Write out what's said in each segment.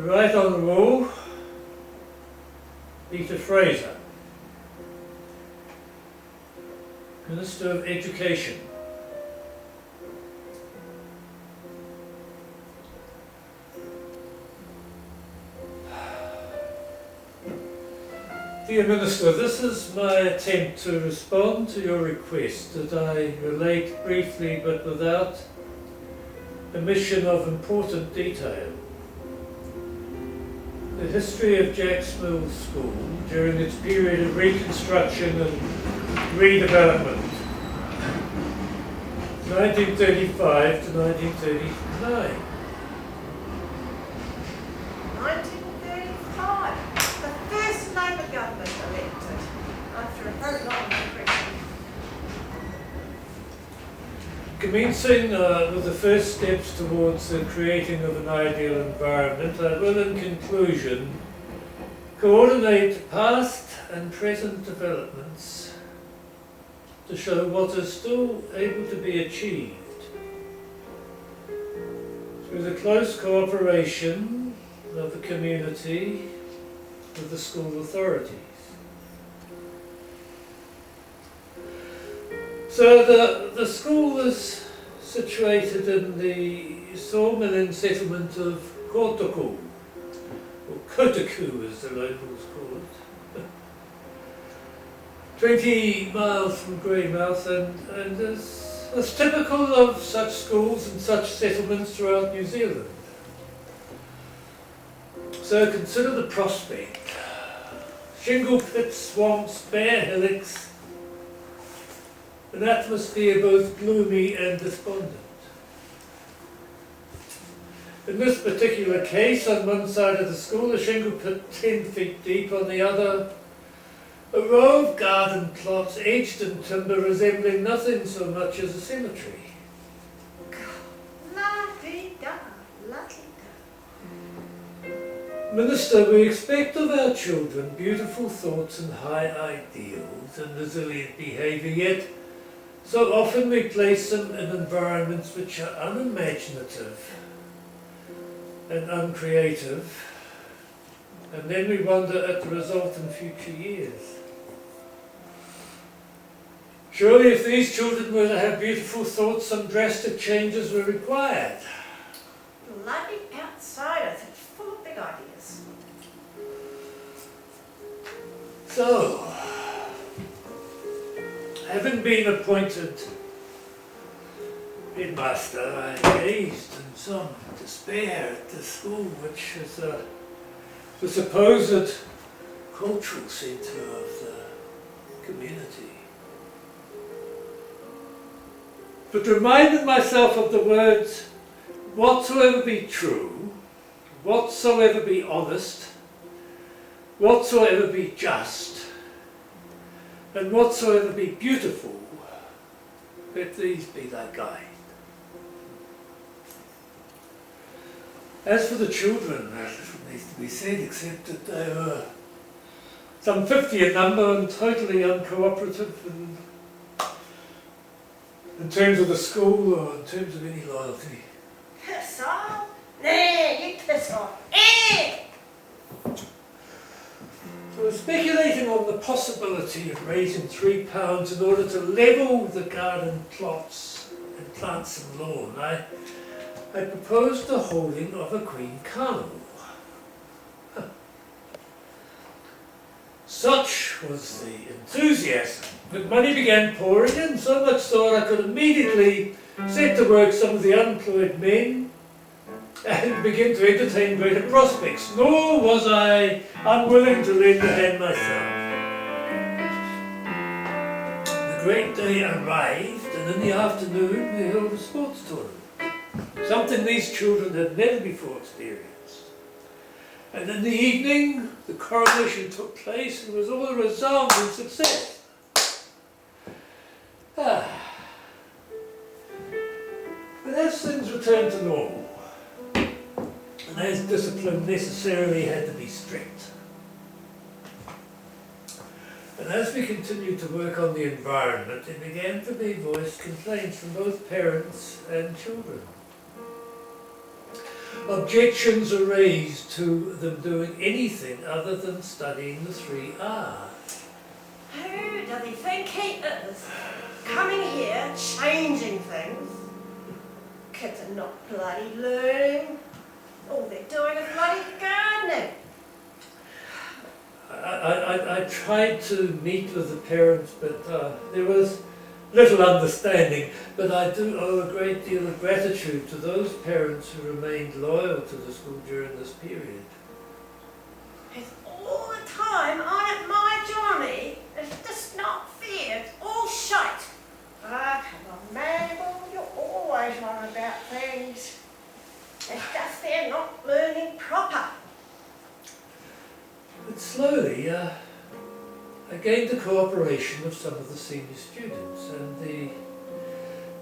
Right Honourable Peter Fraser, Minister of Education. Dear Minister, this is my attempt to respond to your request that I relate briefly but without omission of important detail the history of Jacks Mills School during its period of reconstruction and redevelopment, 1935 to 1939. 1935, the first Labour government elected after a very long depression. Commencing with the first steps towards the creating of an ideal environment, I will in conclusion coordinate past and present developments to show what is still able to be achieved through the close cooperation of the community with the school authorities. So the school is situated in the sawmilling settlement of Kotuku, or Kotuku as the locals call it, 20 miles from Greymouth, and is typical of such schools and such settlements throughout New Zealand. So consider the prospect: shingle pits, swamps, bare hillocks, an atmosphere both gloomy and despondent. In this particular case, on one side of the school, a shingle pit 10 feet deep, on the other, a row of garden plots edged in timber resembling nothing so much as a cemetery. La-dee-da, la-dee-da. Minister, we expect of our children beautiful thoughts and high ideals and resilient behaviour, yet so often we place them in environments which are unimaginative and uncreative, and then we wonder at the result in future years. Surely if these children were to have beautiful thoughts, some drastic changes were required. Bloody outsiders, it's full of big ideas. So, having been appointed headmaster, I gazed in some despair at the school, which is the supposed cultural centre of the community. But reminded myself of the words, whatsoever be true, whatsoever be honest, whatsoever be just, and whatsoever be beautiful, let these be thy guide. As for the children, there's little needs to be said except that they were some 50 in number and totally uncooperative in terms of the school or in terms of any loyalty. Piss off? Nah, you piss off. Eh! So we're speculating on the possibility of raising £3 in order to level the garden plots and plant some lawn. I proposed the holding of a Queen Carnival. Such was the enthusiasm that money began pouring in, so much so that I could immediately set to work some of the unemployed men and begin to entertain greater prospects, nor was I unwilling to lend a hand myself. The great day arrived, and in the afternoon we held a sports tournament, something these children had never before experienced. And in the evening, the coronation took place and was all a resounding success. But as things returned to normal, and as discipline necessarily had to be strict, and as we continued to work on the environment, there began to be voiced complaints from both parents and children. objections are raised to them doing anything other than studying the 3 R's. Who does he think he is? Coming here, changing things. Kids are not bloody learning. All they're doing is bloody gardening. I tried to meet with the parents, but there was little understanding. But I do owe a great deal of gratitude to those parents who remained loyal to the school during this period. It's all the time on at my Johnny. It's just not fair. It's all shite. Ah, come on, Mabel. You're always on about things. It's just they're not learning proper. But slowly, I gained the cooperation of some of the senior students, and the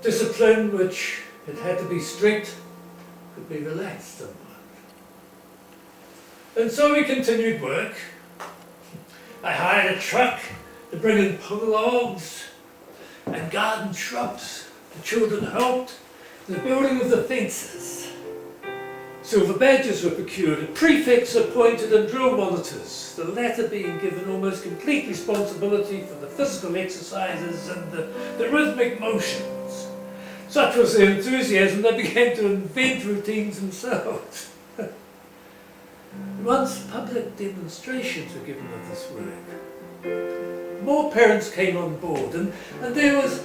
discipline, which had to be strict, could be relaxed somewhat. And so we continued work. I hired a truck to bring in logs and garden shrubs. The children helped in the building of the fences. Silver badges were procured, prefects appointed and drill monitors, the latter being given almost complete responsibility for the physical exercises and the rhythmic motions. Such was their enthusiasm, they began to invent routines themselves. Once public demonstrations were given of this work, more parents came on board, and there was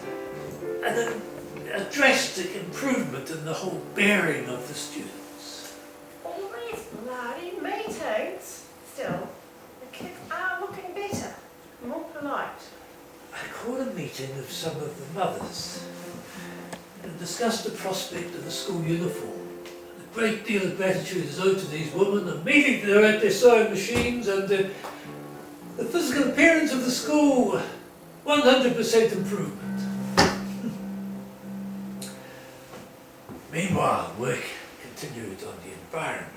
a drastic improvement in the whole bearing of the students. All these bloody meetings. Still, the kids are looking better, more polite. I called a meeting of some of the mothers and discussed the prospect of the school uniform. A great deal of gratitude is owed to these women. Immediately they're at their sewing machines, and the physical appearance of the school, 100% improvement. Meanwhile, work continued on the environment.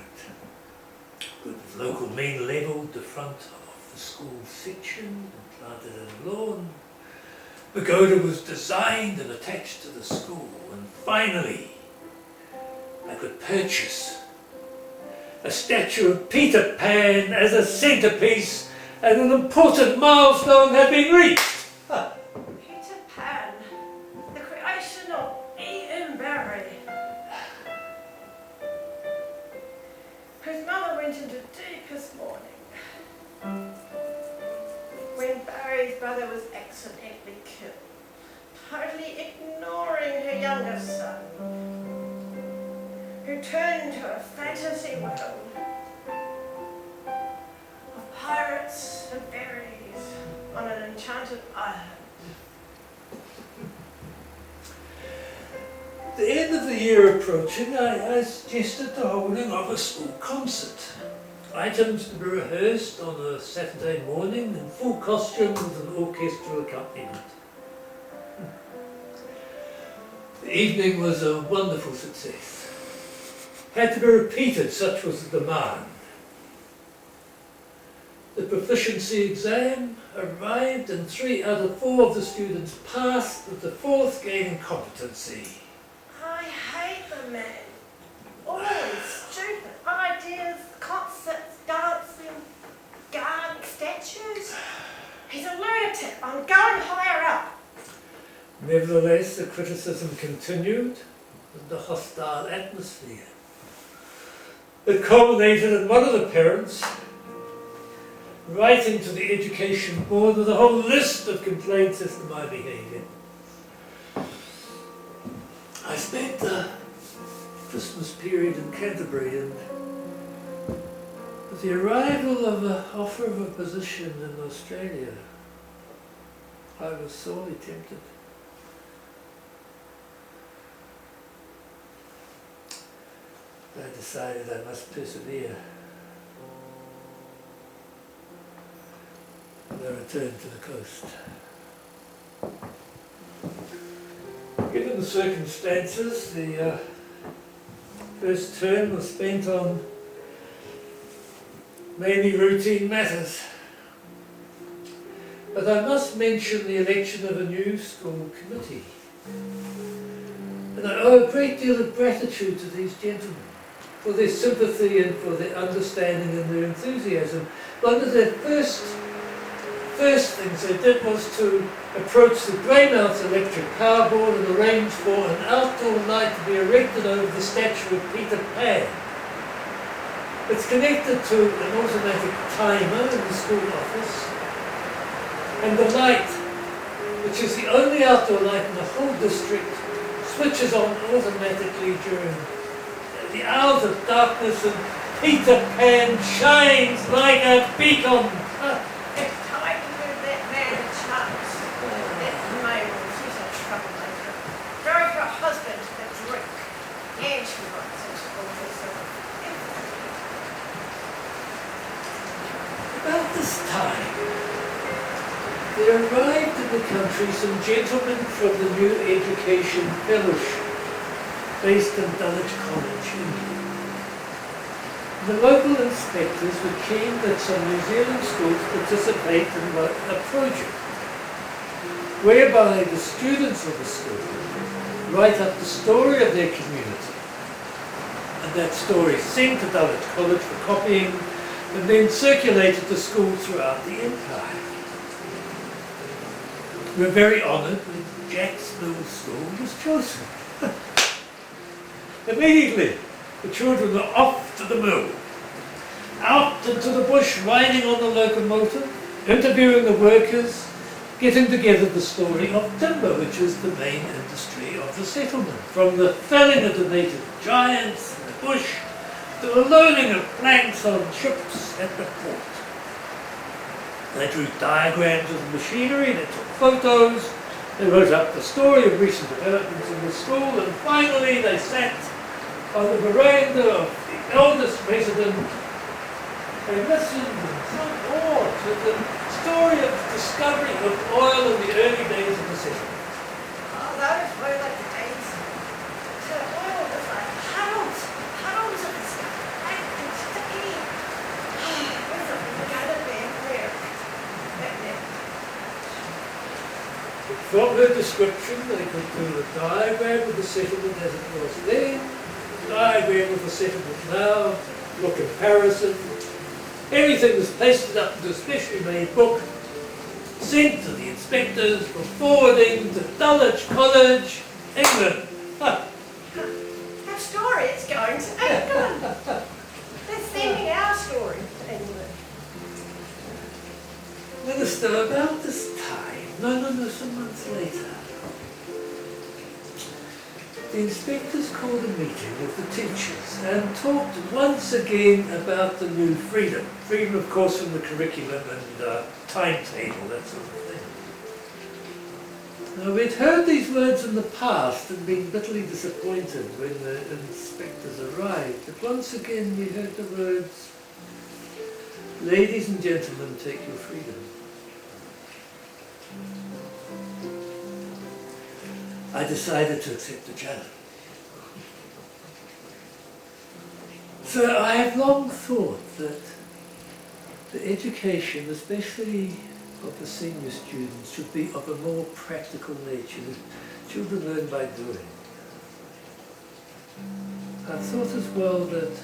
Good local main levelled the front of the school section and planted a lawn. Pagoda was designed and attached to the school, and finally I could purchase a statue of Peter Pan as a centrepiece, and an important milestone had been reached. Peter Pan, the creation of Ian Barry. His mother went into deepest mourning when Barry's brother was accidentally killed, totally ignoring her younger son, who turned into a fantasy world of pirates and fairies on an enchanted island. The end of the year approaching, I suggested the holding of a school concert. Items to be rehearsed on a Saturday morning in full costume with an orchestral accompaniment. The evening was a wonderful success. Had to be repeated, such was the demand. The proficiency exam arrived, and 3 out of 4 of the students passed, with the 4th gaining competency. I hate the man. Always stupid ideas, concerts, dancing, garden statues. He's a lunatic. I'm going higher up. Nevertheless, the criticism continued with the hostile atmosphere. It culminated in one of the parents writing to the education board with a whole list of complaints as to my behaviour. I spent the Christmas period in Canterbury, and with the arrival of an offer of a position in Australia, I was sorely tempted. I decided I must persevere. And I returned to the coast. Given the circumstances, the first term was spent on mainly routine matters. But I must mention the election of a new school committee. And I owe a great deal of gratitude to these gentlemen. for their sympathy and for their understanding and their enthusiasm. One of their first things they did was to approach the Greymouth electric power board and arrange for an outdoor light to be erected over the statue of Peter Pan. It's connected to an automatic timer in the school office, and the light, which is the only outdoor light in the whole district, switches on automatically during the hours of darkness, and Peter Pan shines like a beacon. It's time to move that man a chance. That Mabel, she's a troublemaker. Married her husband a drink. And she writes in school herself. About this time, there arrived in the country some gentlemen from the New Education Fellowship, based in Dulwich College, England. The local inspectors were keen that some New Zealand schools participate in a project whereby the students of the school write up the story of their community, and that story is sent to Dulwich College for copying and then circulated to schools throughout the empire. We're very honoured when Jack's Mill School was chosen. Immediately, the children were off to the mill, out into the bush, riding on the locomotive, interviewing the workers, getting together the story of timber, which is the main industry of the settlement, from the felling of the native giants in the bush to the loading of planks on ships at the port. They drew diagrams of the machinery, they took photos, they wrote up the story of recent developments in the school, and finally they sat on the veranda of the eldest resident. They listened in some awe to the story of the discovery of oil in the early days of the settlement. Oh, those were the days. So oil was like puddles of this stuff. Black and sticky. With a gutter man there. From her description, they could do a diagram of the settlement as it was then, a diagram of the settlement now, for comparison. Everything was pasted up into a specially made book, sent to the inspectors for forwarding to Dulwich College, England. Our story is going to England. They're sending our story to England. Minister, about this time, some months later, the inspectors called a meeting of the teachers and talked once again about the new freedom. Freedom, of course, from the curriculum and timetable, that sort of thing. Now, we'd heard these words in the past and been bitterly disappointed when the inspectors arrived. But once again, we heard the words, "Ladies and gentlemen, take your freedom." I decided to accept the challenge. So I have long thought that the education, especially of the senior students, should be of a more practical nature. Children learn by doing. I thought as well that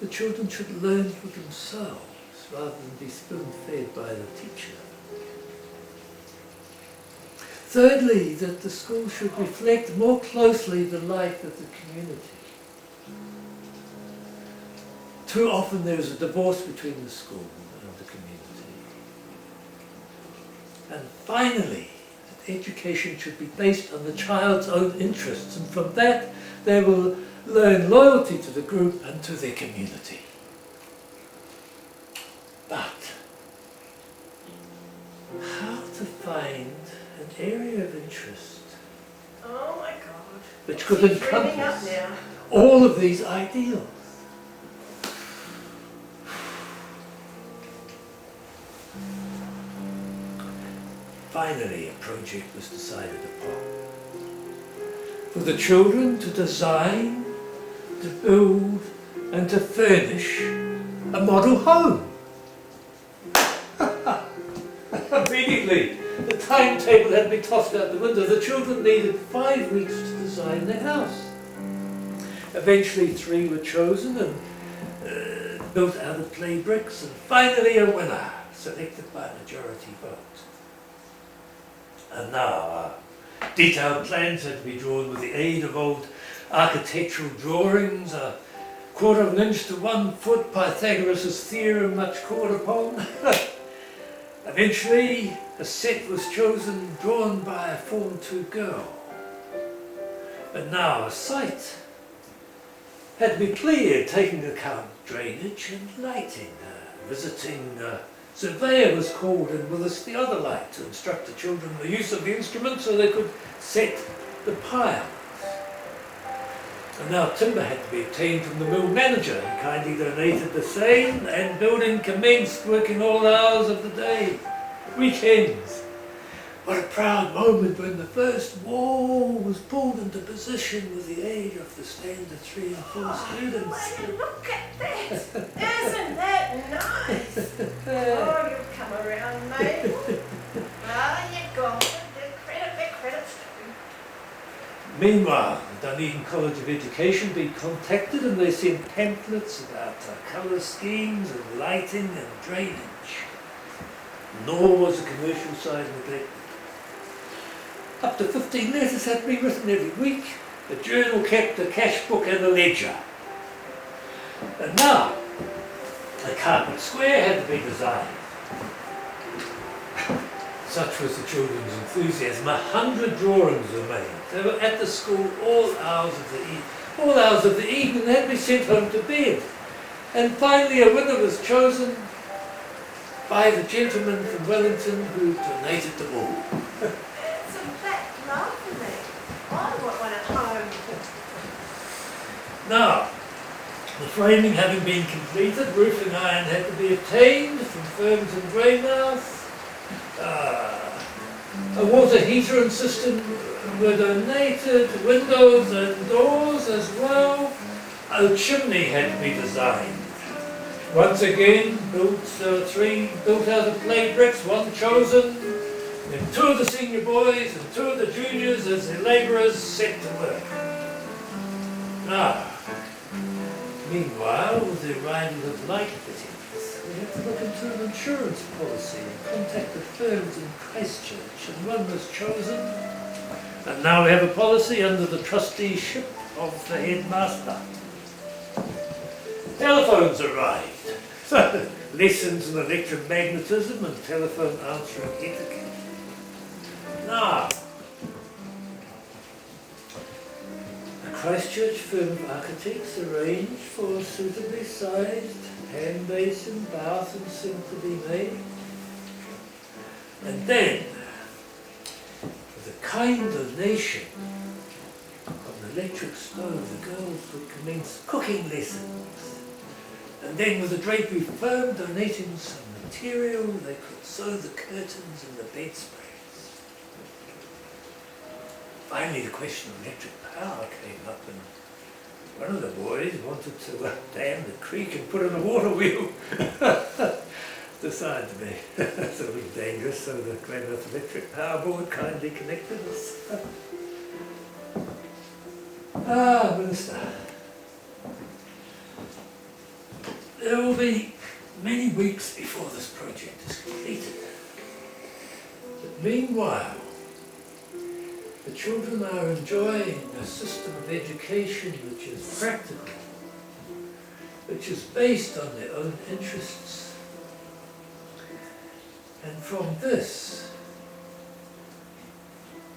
the children should learn for themselves rather than be spoon-fed by the teacher. Thirdly, that the school should reflect more closely the life of the community. Too often there is a divorce between the school and the community. And finally, that education should be based on the child's own interests, and from that they will learn loyalty to the group and to their community. But how to find an area of interest Oh my God. which could She's dreaming up encompass now. all of these ideals? Finally, a project was decided upon. For the children to design, to build, and to furnish a model home. Immediately, the timetable had been tossed out the window. The children needed 5 weeks to design their house. Eventually 3 were chosen and built out of clay bricks, and finally a winner, selected by majority vote. And now detailed plans had to be drawn with the aid of old architectural drawings, a 1/4 of an inch to 1 foot, Pythagoras' theorem much called upon. Eventually a set was chosen, drawn by a Form 2 girl. But now a site had to be cleared, taking account drainage and lighting. Visiting surveyor was called in with us the other light to instruct the children in the use of the instrument so they could set the piles. And now timber had to be obtained from the mill manager. He kindly donated the same, and building commenced, working all hours of the day, weekends. What a proud moment when the first wall was pulled into position with the aid of the standard 3 and 4 students. Well, look at that! Isn't that nice? Oh, you've come around, Mabel. Ah, you got it. The credit's due. Meanwhile, the Dunedin College of Education had been contacted, and they sent pamphlets about colour schemes and lighting and drainage. Nor was the commercial side neglected. Up to 15 letters had to be written every week. The journal kept a cash book and a ledger. And now, a carpet square had to be designed. Such was the children's enthusiasm. 100 drawings were made. They were at the school all hours of the evening. They had to be sent home to bed. And finally a winner was chosen by the gentleman from Wellington who donated them all. Isn't that lovely? I want one at home. Now, the framing having been completed, roofing iron had to be obtained from firms in Greymouth. A water heater and system were donated, windows and doors as well. A chimney had to be designed. Once again, built 3 built out of clay bricks, 1 chosen, and 2 of the senior boys and 2 of the juniors as the labourers set to work. Now, meanwhile, with the arrival of light fittings, we had to look into an insurance policy and contact the firms in Christchurch, and 1 was chosen. And now we have a policy under the trusteeship of the headmaster. Telephones arrived. So, lessons in electromagnetism and telephone answering etiquette. Now, a Christchurch firm of architects arranged for a suitably sized hand basin, bath and sink to be made. And then, with a kind donation of an electric stove, the girls would commence cooking lessons. And then with the drapery firm donating some material, they could sew the curtains and the bedspreads. Finally the question of electric power came up, and one of the boys wanted to dam the creek and put in a water wheel. Decided to be it's a little dangerous, so the Greymouth Electric Power Board kindly connected us. Minister. There will be many weeks before this project is completed. But meanwhile, the children are enjoying a system of education which is practical, which is based on their own interests. And from this,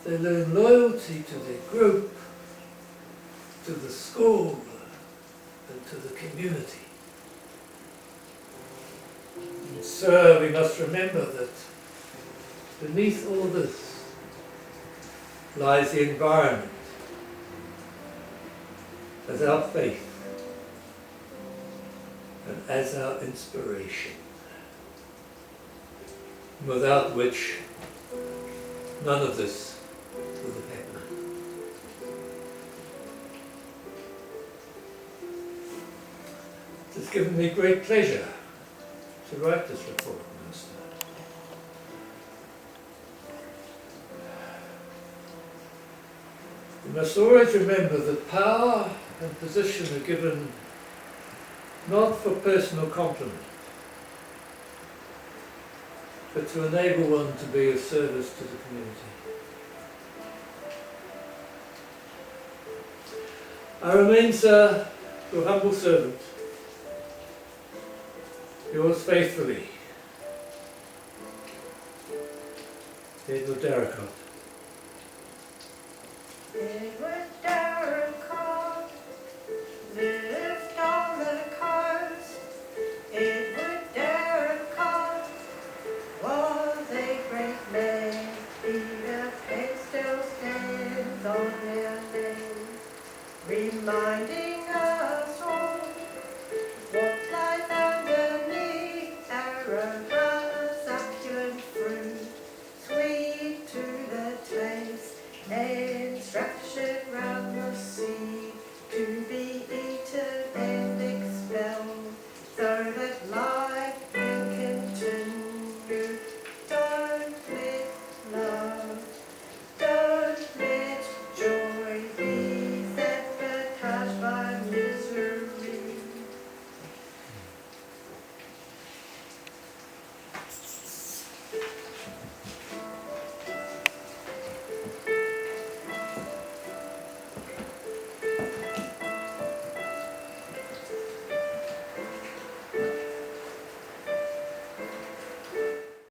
they learn loyalty to their group, to the school, and to the community. And so we must remember that beneath all this lies the environment as our faith and as our inspiration, without which none of this would have happened. It has given me great pleasure to write this report, Minister. We must always remember that power and position are given not for personal compliment, but to enable one to be of service to the community. I remain, sir, your humble servant, yours faithfully, Edward Darracott. Edward